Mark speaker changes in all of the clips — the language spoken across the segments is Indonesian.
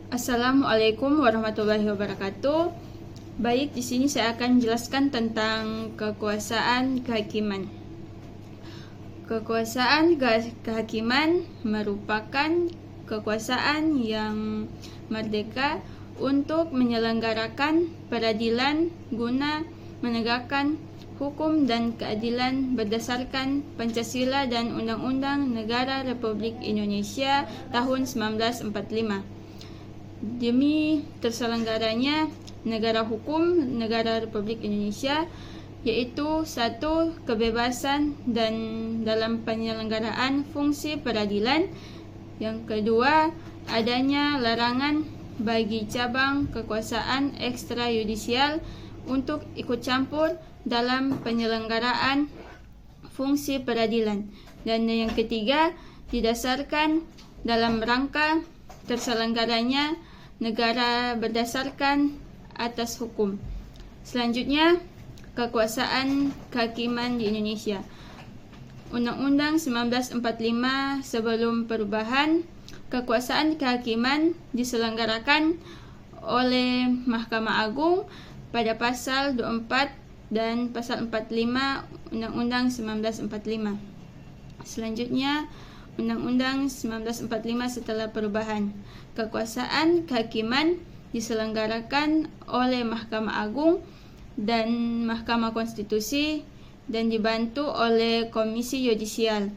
Speaker 1: Assalamualaikum warahmatullahi wabarakatuh. Baik, di sini saya akan jelaskan tentang kekuasaan kehakiman. Kekuasaan kehakiman merupakan kekuasaan yang merdeka untuk menyelenggarakan peradilan guna menegakkan hukum dan keadilan berdasarkan Pancasila dan Undang-Undang Negara Republik Indonesia tahun 1945. Demi terselenggaranya negara hukum negara Republik Indonesia, yaitu satu, kebebasan dan dalam penyelenggaraan fungsi peradilan. Yang kedua, adanya larangan bagi cabang kekuasaan ekstrayudisial untuk ikut campur dalam penyelenggaraan fungsi peradilan. Dan yang ketiga, didasarkan dalam rangka terselenggaranya negara berdasarkan atas hukum. Selanjutnya, kekuasaan kehakiman di Indonesia. Undang-Undang 1945 sebelum perubahan, kekuasaan kehakiman diselenggarakan oleh Mahkamah Agung pada pasal 24 dan pasal 45 Undang-Undang 1945. Selanjutnya, Undang-Undang 1945 setelah perubahan. Kekuasaan kehakiman diselenggarakan oleh Mahkamah Agung dan Mahkamah Konstitusi dan dibantu oleh Komisi Yudisial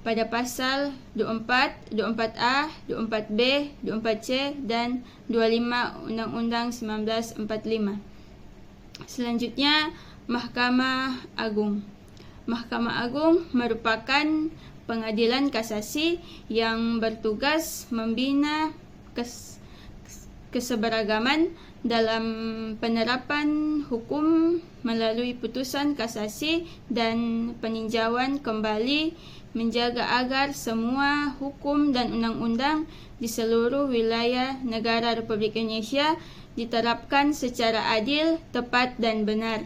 Speaker 1: pada pasal 24, 24A, 24B, 24C, dan 25 Undang-Undang 1945. Selanjutnya, Mahkamah Agung. Mahkamah Agung merupakan pengadilan kasasi yang bertugas membina keseberagaman dalam penerapan hukum melalui putusan kasasi dan peninjauan kembali, menjaga agar semua hukum dan undang-undang di seluruh wilayah negara Republik Indonesia diterapkan secara adil, tepat, dan benar.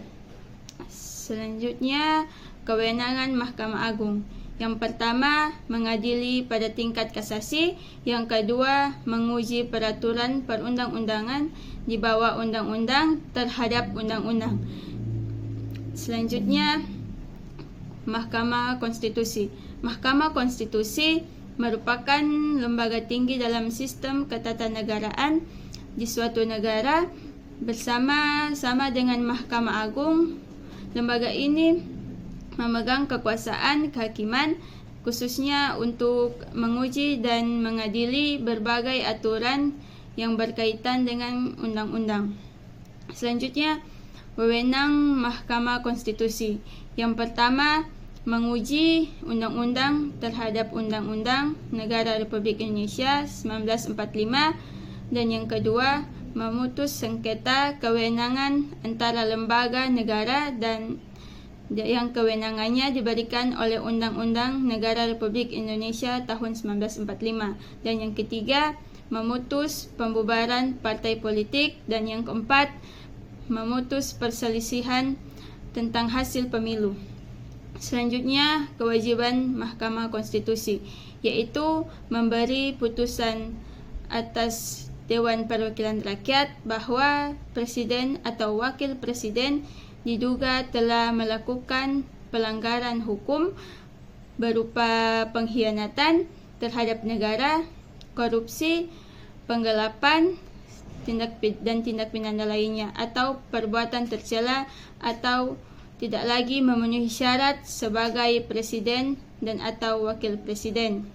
Speaker 1: Selanjutnya, kewenangan Mahkamah Agung. Yang pertama, mengadili pada tingkat kasasi. Yang kedua, menguji peraturan perundang-undangan di bawah undang-undang terhadap undang-undang. Selanjutnya, Mahkamah Konstitusi. Mahkamah Konstitusi merupakan lembaga tinggi dalam sistem ketatanegaraan di suatu negara bersama-sama dengan Mahkamah Agung. Lembaga ini memegang kekuasaan kehakiman khususnya untuk menguji dan mengadili berbagai aturan yang berkaitan dengan undang-undang. Selanjutnya, wewenang Mahkamah Konstitusi. Yang pertama, menguji undang-undang terhadap Undang-Undang Negara Republik Indonesia 1945, dan yang kedua, memutus sengketa kewenangan antara lembaga negara dan yang kewenangannya diberikan oleh Undang-Undang Negara Republik Indonesia tahun 1945. Dan yang ketiga, memutus pembubaran partai politik. Dan yang keempat, memutus perselisihan tentang hasil pemilu. Selanjutnya, kewajiban Mahkamah Konstitusi, yaitu memberi putusan atas Dewan Perwakilan Rakyat bahwa presiden atau wakil presiden diduga telah melakukan pelanggaran hukum berupa pengkhianatan terhadap negara, korupsi, penggelapan, tindak pidana lainnya, atau perbuatan tercela atau tidak lagi memenuhi syarat sebagai presiden dan atau wakil presiden.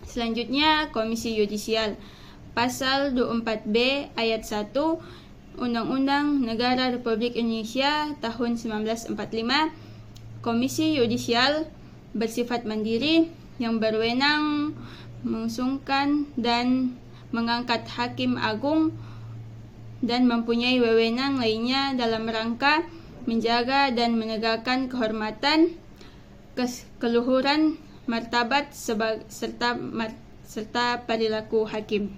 Speaker 1: Selanjutnya, Komisi Yudisial. Pasal 24B ayat 1 Undang-Undang Negara Republik Indonesia tahun 1945, Komisi Yudisial bersifat mandiri yang berwenang mengusungkan dan mengangkat hakim agung dan mempunyai wewenang lainnya dalam rangka menjaga dan menegakkan kehormatan, keluhuran, martabat serta perilaku hakim.